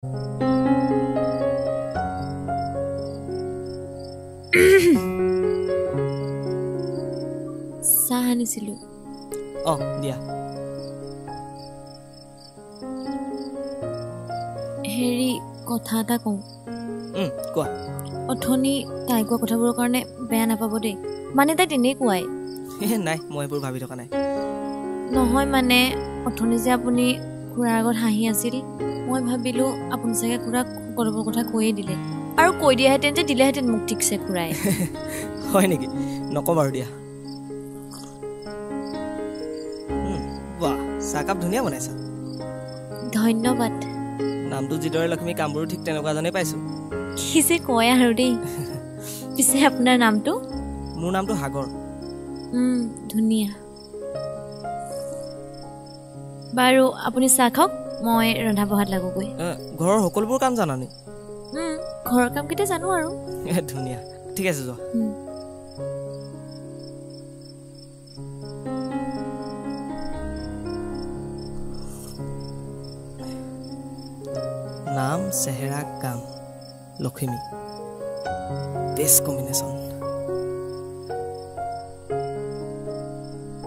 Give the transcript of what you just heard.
চাহ আনিছিলো দিয়া হেৰি কথা এটা কওঁ কোৱা অথনি তাই কোৱা কথাবোৰৰ কাৰণে বেয়া নাপাব দেই মানে তাই তেনেকুৱাই নাই মই এইবোৰ ভাবি থকা নাই নহয় মানে অথনি যে আপুনি খুৰাৰ আগত হাঁহি আছিল মই ভাবিলো আপুনি চাগে খুৰাক সকলোবোৰ কথা কৈয়ে দিলে আৰু কৈ দিয়াহেঁতেন যে দিলেহেঁতেন মোক ঠিকছে খুৰাই হয় নেকি নকম আৰু দিয়া বাহ চাহকাপ ধুনীয়া বনাইছা ধন্যবাদ নামটো যিদৰে লক্ষ্মী কামবোৰো ঠিক তেনেকুৱা জনেই পাইছো কি যে কয় আৰু দেই পিছে আপোনাৰ নামটো মোৰ নামটো সাগৰ ধুনীয়া বাৰু আপুনি চাহ খাওক মই ৰন্ধা বঢ়াত লাগোগৈ ঘৰৰ সকলোবোৰ কাম জানানি ঘৰৰ কামকেইটা জানো আৰু ধুনীয়া ঠিক আছে যোৱা নাম চেহেৰা কাম লক্ষ্মী বেষ্ট কম্বিনেশ্যন